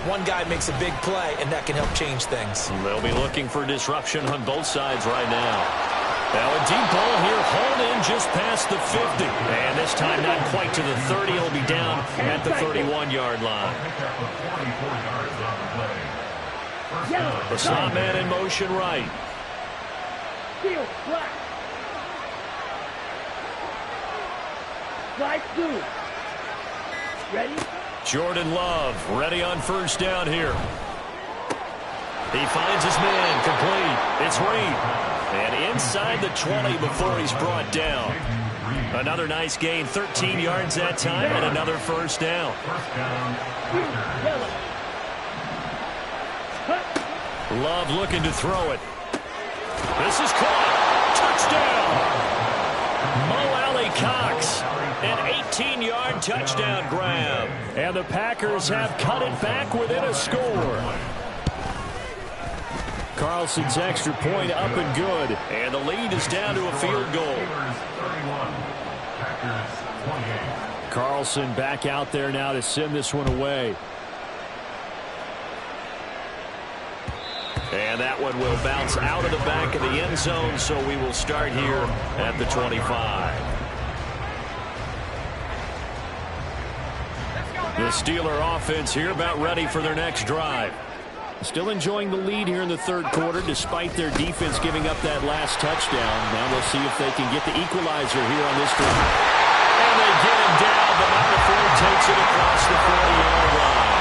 one guy makes a big play, and that can help change things. They'll be looking for disruption on both sides right now. Now a deep ball here, hauled in just past the 50. And this time not quite to the 30. He'll be down at the 31-yard line. The slot man in motion right. Slide 2. Ready? Jordan Love ready on first down here. He finds his man complete. It's Reed. And inside the 20 before he's brought down. Another nice gain, 13 yards that time, and another first down. Love looking to throw it. This is caught. Touchdown! Mo Alley-Cox, an 18-yard touchdown grab. And the Packers have cut it back within a score. Carlson's extra point up and good. And the lead is down to a field goal. Carlson back out there now to send this one away. And that one will bounce out of the back of the end zone, so we will start here at the 25. The Steeler offense here about ready for their next drive. Still enjoying the lead here in the third quarter despite their defense giving up that last touchdown. Now we'll see if they can get the equalizer here on this drive. And they get him down, but not before he takes it across the 40-yard line.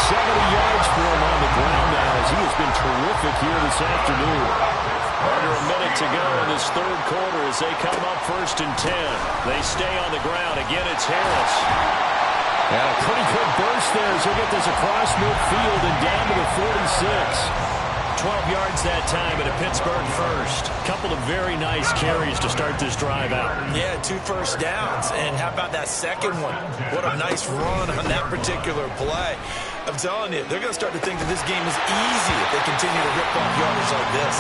70 yards for him on the ground now as he has been terrific here this afternoon. Under a minute to go in this third quarter as they come up 1st and 10. They stay on the ground. Again, it's Harris. And a pretty good burst there as he'll get this across midfield and down to the 46. 12 yards that time at a Pittsburgh first. Couple of very nice carries to start this drive out. Yeah, 2 first downs. And how about that second one? What a nice run on that particular play. I'm telling you, they're going to start to think that this game is easy if they continue to rip off yardage like this.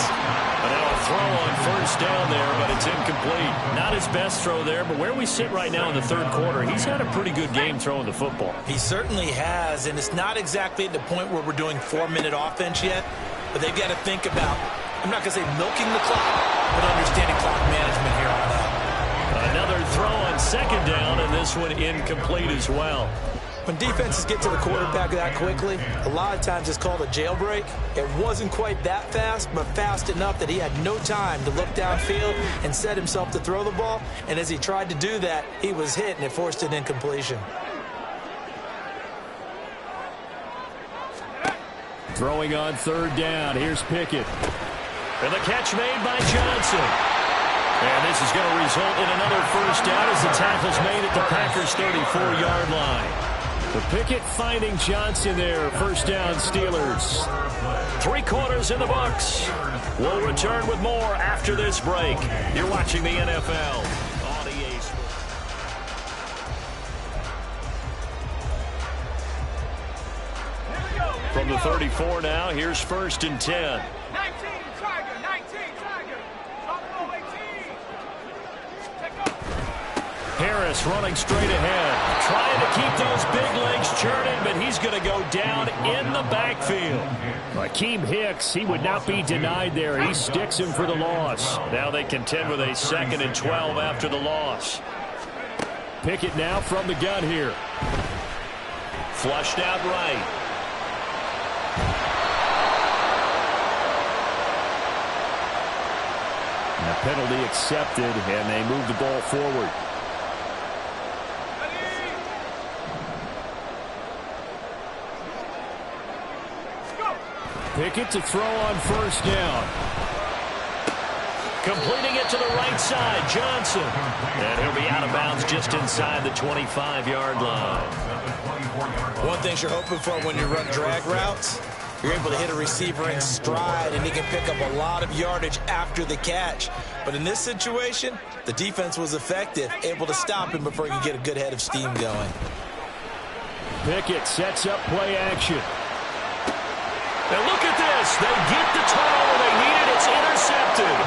And now a throw on first down there, but it's incomplete. Not his best throw there, but where we sit right now in the third quarter, he's had a pretty good game throwing the football. He certainly has, and it's not exactly at the point where we're doing 4-minute offense yet, but they've got to think about, I'm not going to say milking the clock, but understanding clock management here on out. Another throw on second down, and this one incomplete as well. When defenses get to the quarterback that quickly, a lot of times it's called a jailbreak. It wasn't quite that fast, but fast enough that he had no time to look downfield and set himself to throw the ball. And as he tried to do that, he was hit, and it forced an incompletion. Throwing on third down. Here's Pickett. And the catch made by Johnson. And this is going to result in another first down as the tackle's made at the Packers' 34-yard line. The Pickett finding Johnson there. First down, Steelers. 3 quarters in the books. We'll return with more after this break. You're watching the NFL on EA Sports. From the 34 now, here's 1st and 10. 19, Tiger, 19, Tiger. Buffalo 18. Harris running straight ahead, trying to keep those big legs churning, but he's going to go down in the backfield. Akeem Hicks, he would not be denied there. He sticks him for the loss. Now they contend with a 2nd and 12 after the loss. Pickett now from the gun here. Flushed out right. And a penalty accepted, and they move the ball forward. Pickett to throw on 1st down. Completing it to the right side, Johnson. And he'll be out of bounds just inside the 25-yard line. One thing you're hoping for when you run drag routes, you're able to hit a receiver in stride, and he can pick up a lot of yardage after the catch. But in this situation, the defense was effective, able to stop him before he could get a good head of steam going. Pickett sets up play action. And look at this. They get the turnover they needed. It's intercepted.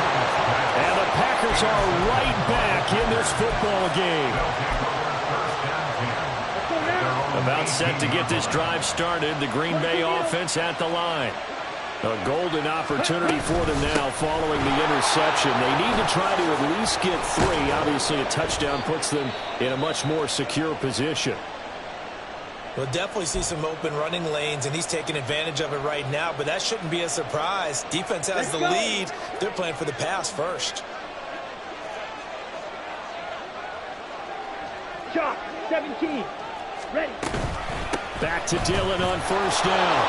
And the Packers are right back in this football game. About set to get this drive started. The Green Bay offense at the line. A golden opportunity for them now following the interception. They need to try to at least get 3. Obviously, a touchdown puts them in a much more secure position. We'll definitely see some open running lanes, and he's taking advantage of it right now, but that shouldn't be a surprise. Defense has the lead. They're playing for the pass first. Chalk, 17. Ready. Back to Dillon on 1st down.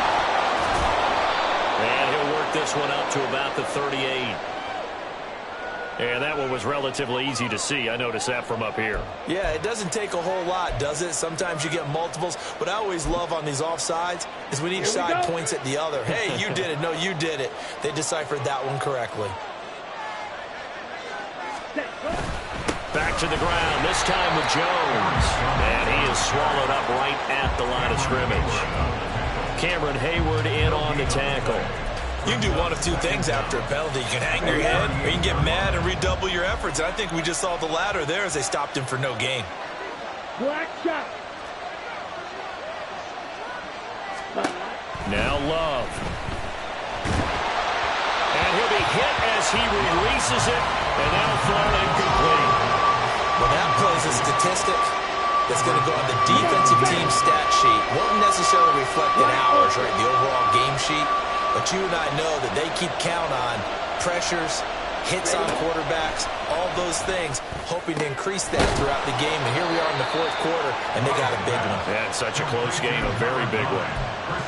And he'll work this one up to about the 38. And that one was relatively easy to see. I noticed that from up here. Yeah, it doesn't take a whole lot, does it? Sometimes you get multiples. What I always love on these offsides is when each side points at the other. Hey, you did it. No, you did it. They deciphered that one correctly. Back to the ground, this time with Jones. And he is swallowed up right at the line of scrimmage. Cameron Hayward in on the tackle. You can do one of 2 things after a penalty. You can hang your head, or you can get mad and redouble your efforts. And I think we just saw the latter there as they stopped him for no gain. Black shot. Now Love. And he'll be hit as he releases it, and now thrown incomplete. Well, that plays a statistic that's going to go on the defensive team stat sheet. Won't necessarily reflect in hours, right, the overall game sheet. But you and I know that they keep count on pressures, hits on quarterbacks, all those things, hoping to increase that throughout the game. And here we are in the 4th quarter, and they got a big one. Yeah, it's such a close game, a very big one.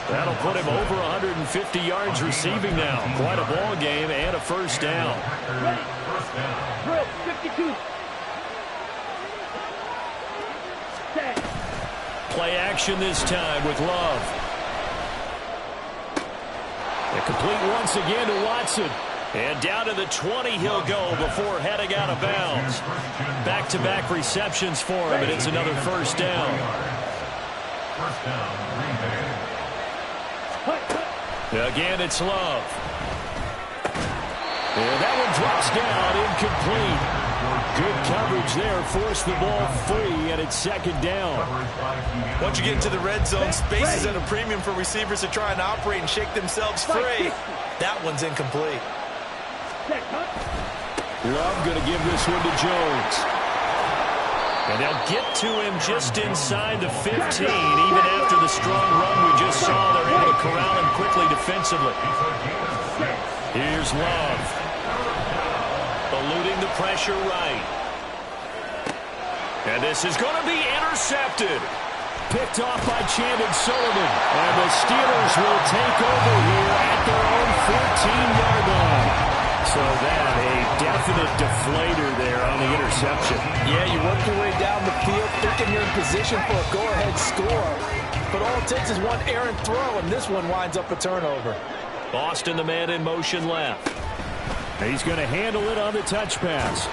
That'll put him over 150 yards receiving now. Quite a ball game and a first down. Drill, 52. Play action this time with Love. Complete once again to Watson. And down to the 20 he'll go before heading out of bounds. Back-to-back receptions for him, and it's another first down. Again, it's Love. And that one drops down, incomplete. Good coverage there, forced the ball free, and it's 2nd down. Once you get into the red zone, space is at a premium for receivers to try and operate and shake themselves free. That one's incomplete. Love going to give this one to Jones. And they'll get to him just inside the 15, even after the strong run we just saw. They're able to corral him quickly defensively. Here's Love. Eluding the pressure right. And this is going to be intercepted. Picked off by Chandon Sullivan. And the Steelers will take over here at their own 14-yard line. throw that. A definite deflator there on the interception. Yeah, you work your way down the field thinking you're in position for a go-ahead score. But all it takes is one errant throw, and this one winds up a turnover. Boston, the man in motion left. He's going to handle it on the touch pass.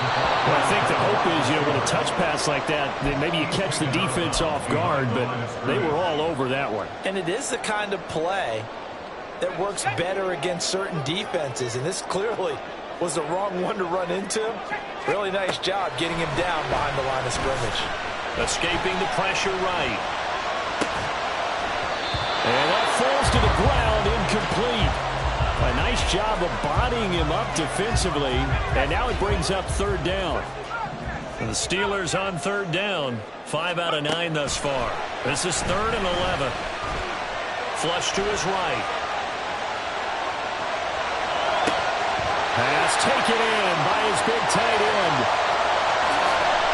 Well, I think the hope is, with a touch pass like that, then maybe you catch the defense off guard, but they were all over that one. And it is the kind of play that works better against certain defenses, and this clearly was the wrong one to run into. Really nice job getting him down behind the line of scrimmage. Escaping the pressure right. And that falls to the ground, incomplete. A nice job of bodying him up defensively, and now it brings up third down. And the Steelers on third down, 5 out of 9 thus far. This is 3rd and 11. Flush to his right. Pass taken in by his big tight end.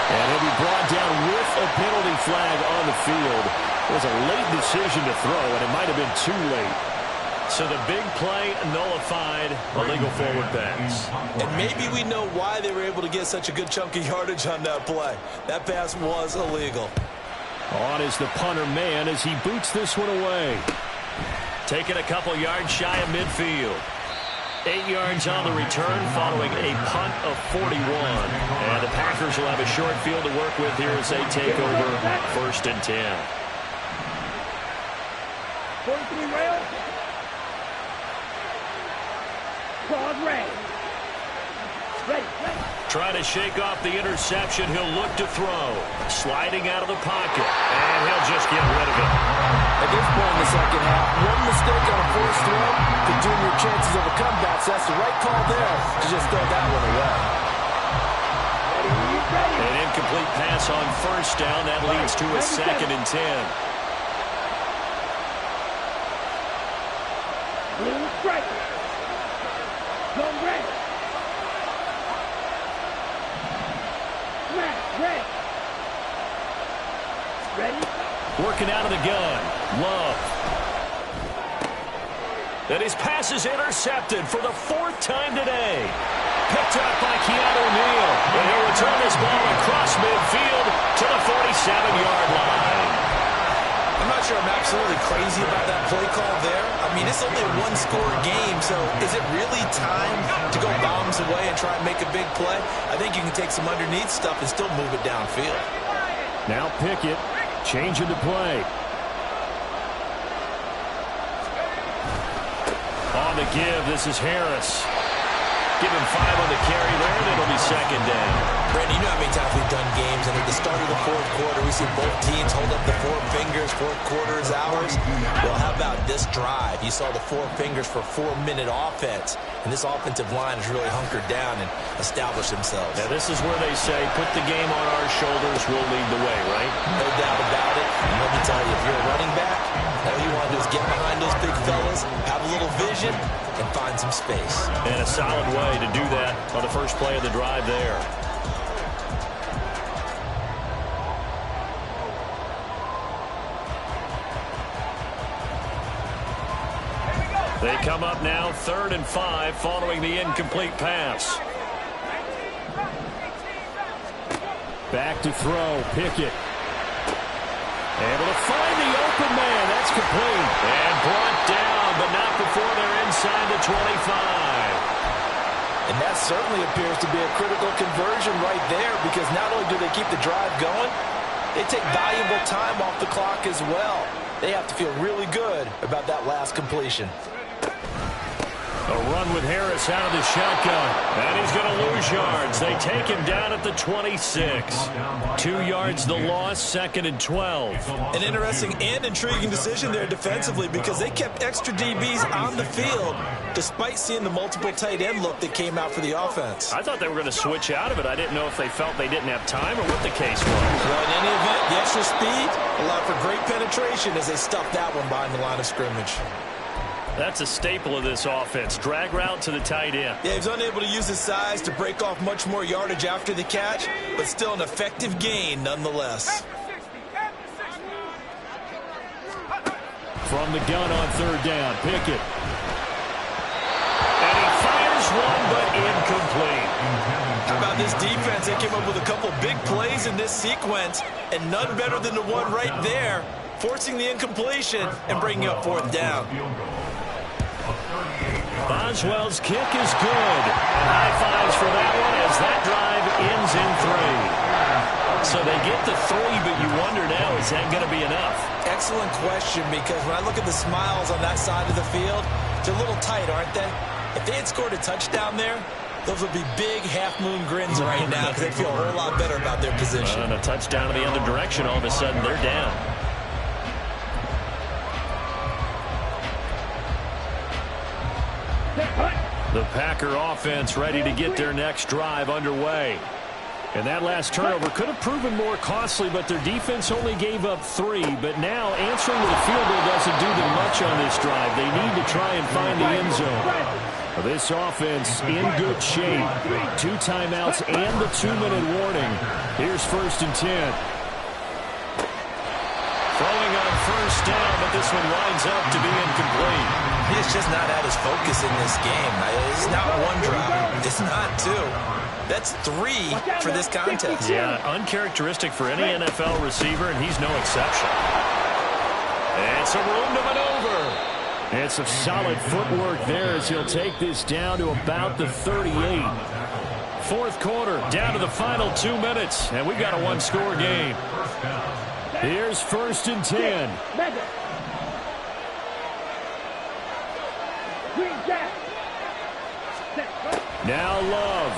And he'll be brought down with a penalty flag on the field. It was a late decision to throw, and it might have been too late. So the big play nullified, illegal forward pass. And maybe we know why they were able to get such a good chunk of yardage on that play. That pass was illegal. On is the punter man as he boots this one away. Taking a couple yards shy of midfield. 8 yards on the return following a punt of 41. And the Packers will have a short field to work with here as they take over 1st and 10. 43 rail. Claude Ray. Ready. Trying to shake off the interception. He'll look to throw. Sliding out of the pocket. And he'll just get rid of it. At this point in the second half, one mistake on a forced throw could doom your chances of a comeback. So that's the right call there to just throw that one away. An incomplete pass on 1st down. That leads to a 2nd and 10. Blue strike. Zone red. Red. Ready? Working out of the gun. Love. And his pass is intercepted for the 4th time today. Picked up by Keanu Neal. And he'll return this ball across midfield to the 47-yard line. I'm not sure I'm absolutely crazy about that play call there. I mean, it's only a one-score game, so is it really time to go bombs away and try and make a big play? I think you can take some underneath stuff and still move it downfield. Now Pickett, changing to play. On the give, this is Harris. Give him 5 on the carry there, and it'll be 2nd down. Brandon, you know how many times we've done games, and at the start of the 4th quarter, we see both teams hold up the 4 fingers, 4th quarter is ours. Well, how about this drive? You saw the 4 fingers for 4-minute offense, and this offensive line has really hunkered down and established themselves. Now, this is where they say, put the game on our shoulders, we'll lead the way, right? No doubt about it. And let me tell you, if you're a running back, all you want to do is get behind those big fellas, have a little vision, and find some space. And a solid way to do that on the first play of the drive there. They come up now 3rd and 5 following the incomplete pass. Back to throw, Pickett. Able to find the open man. That's complete. And brought down, but not before they're inside the 25. And that certainly appears to be a critical conversion right there, because not only do they keep the drive going, they take valuable time off the clock as well. They have to feel really good about that last completion. A run with Harris out of the shotgun. And he's going to lose yards. They take him down at the 26. 2 yards the loss, 2nd and 12. An interesting and intriguing decision there defensively, because they kept extra DBs on the field despite seeing the multiple tight end look that came out for the offense. I thought they were going to switch out of it. I didn't know if they felt they didn't have time or what the case was. Well, in any event, the extra speed allowed for great penetration as they stuffed that one behind the line of scrimmage. That's a staple of this offense. Drag route to the tight end. Yeah, he's unable to use his size to break off much more yardage after the catch, but still an effective gain nonetheless. From the gun on 3rd down, Pickett. And one, but incomplete. How about this defense? They came up with a couple big plays in this sequence, and none better than the one right there, forcing the incompletion and bringing up fourth down. Boswell's kick is good. High fives for that one as that drive ends in 3. So they get the 3, but you wonder now, is that going to be enough? Excellent question, because when I look at the smiles on that side of the field, they're a little tight, aren't they? If they had scored a touchdown there, those would be big half-moon grins right now because they feel a whole lot better about their position. And a touchdown in the other direction, all of a sudden they're down. The Packer offense ready to get their next drive underway. And that last turnover could have proven more costly, but their defense only gave up 3. But now answering to the field goal doesn't do them much on this drive. They need to try and find the end zone. This offense in good shape. 2 timeouts and the 2-minute warning. Here's 1st and 10. Throwing on 1st down, but this one winds up to be incomplete. He's just not at his focus in this game. It's not 1 drive. It's not 2. That's 3 for this contest. Yeah, uncharacteristic for any NFL receiver, and he's no exception. It's a room to maneuver. And some solid footwork there as he'll take this down to about the 38. 4th quarter, down to the final 2 minutes, and we've got a 1-score game. Here's 1st and 10. Now Love.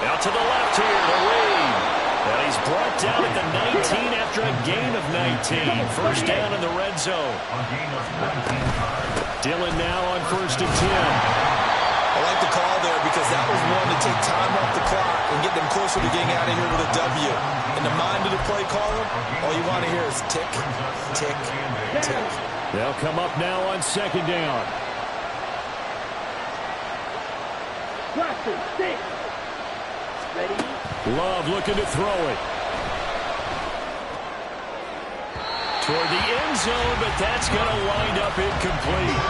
Out to the left here to Reed. And he's brought down at the 19 after a gain of 19. 1st down in the red zone. Dillon now on 1st and 10. I like the call there because that was one to take time off the clock and get them closer to getting out of here with a W. In the mind of the play caller, all you want to hear is tick, tick, tick. They'll come up now on 2nd down. Love looking to throw it. Toward the end zone, but that's going to wind up incomplete.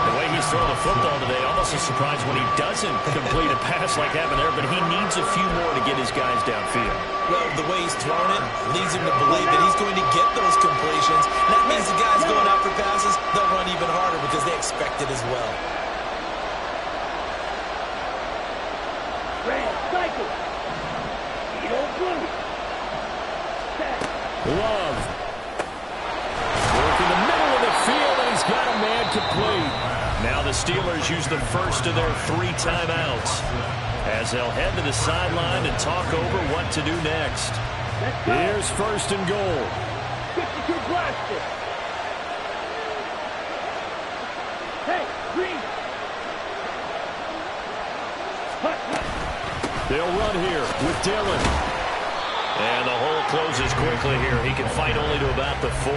The way he's throwing the football today, almost a surprise when he doesn't complete a pass like happened there, but he needs a few more to get his guys downfield. Well, the way he's thrown it leads him to believe that he's going to get those completions. And that means the guys going after passes, they'll run even harder because they expect it as well. Love. Work in the middle of the field, and he's got a man complete. Now the Steelers use the first of their 3 timeouts as they'll head to the sideline and talk over what to do next. Here's 1st and goal. They'll run here with Dillon. And the hole closes quickly here. He can fight only to about the 4.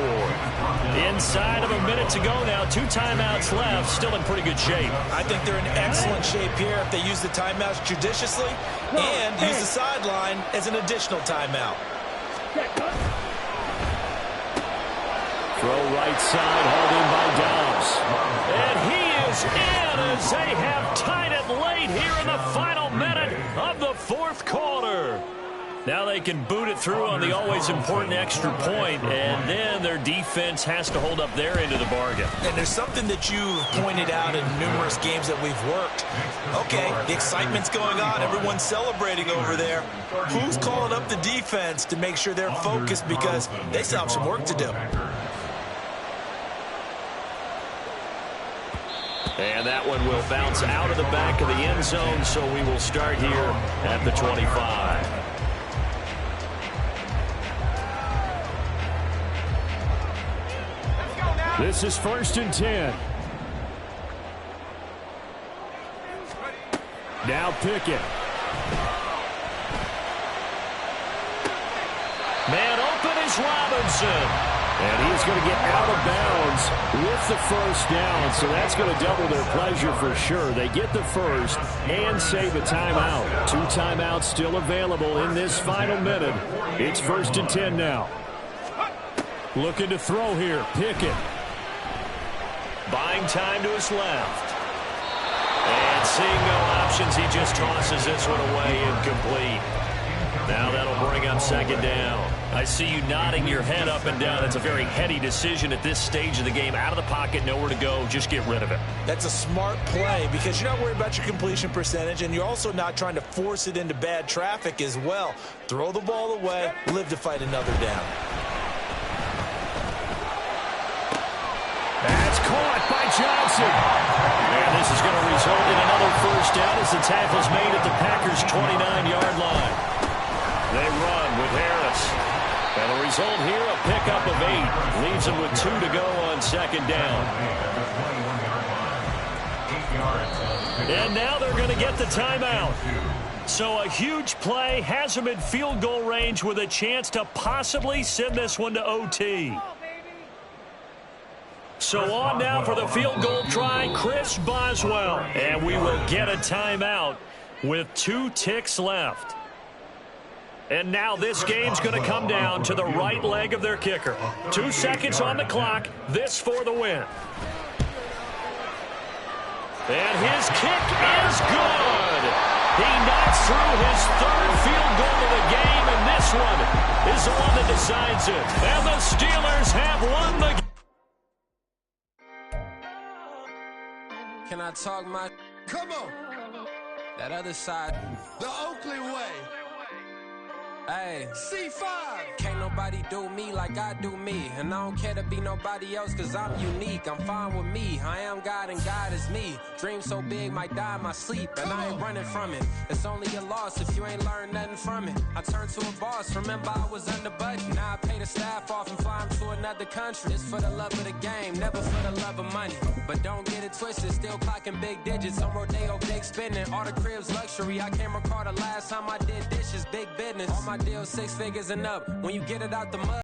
Inside of a minute to go now. 2 timeouts left. Still in pretty good shape. I think they're in excellent shape here if they use the timeouts judiciously and use the sideline as an additional timeout. Throw right side, hauled in by Dobbs. And he is in as they have tied it late here in the final minute of the 4th quarter. Now they can boot it through on the always important extra point, and then their defense has to hold up their end of the bargain. And there's something that you've pointed out in numerous games that we've worked. Okay, the excitement's going on. Everyone's celebrating over there. Who's calling up the defense to make sure they're focused because they still have some work to do? And that one will bounce out of the back of the end zone, so we will start here at the 25. This is 1st and 10. Now Pickett. Man open is Robinson. And he's going to get out of bounds with the 1st down. So that's going to double their pleasure for sure. They get the 1st and save a timeout. 2 timeouts still available in this final minute. It's 1st and 10 now. Looking to throw here. Pickett. Buying time to his left. And seeing no options, he just tosses this one away incomplete. Now that'll bring up second down. I see you nodding your head up and down. It's a very heady decision at this stage of the game. Out of the pocket, nowhere to go. Just get rid of it. That's a smart play because you're not worried about your completion percentage, and you're also not trying to force it into bad traffic as well. Throw the ball away, live to fight another down. That's caught by Johnson. And this is going to result in another first down as the tackle's made at the Packers' 29-yard line. They run with Harris. And the result here, a pickup of 8. Leaves them with 2 to go on second down. And now they're going to get the timeout. So a huge play has them in field goal range with a chance to possibly send this one to OT. So on now for the field goal try, Chris Boswell. And we will get a timeout with 2 ticks left. And now this game's going to come down to the right leg of their kicker. 2 seconds on the clock. This for the win. And his kick is good. He knocks through his 3rd field goal of the game, and this one is the one that decides it. And the Steelers have won the game. Can I talk my... Come on. That other side. The Oakley way. Hey. C5. Can't nobody do me like I do me. And I don't care to be nobody else cause I'm unique. I'm fine with me. I am God and God is me. Dream so big might die in my sleep. And I ain't running from it. It's only a loss if you ain't learned nothing from it. I turned to a boss. Remember I was under budget. Now I pay the staff off and fly them to another country. It's for the love of the game. Never for the love of money. But don't get it twisted. Still clocking big digits. On Rodeo, big spending. All the cribs luxury. I can't recall the last time I did dishes. Big business. All my deals 6 figures and up. When you get it out the mud.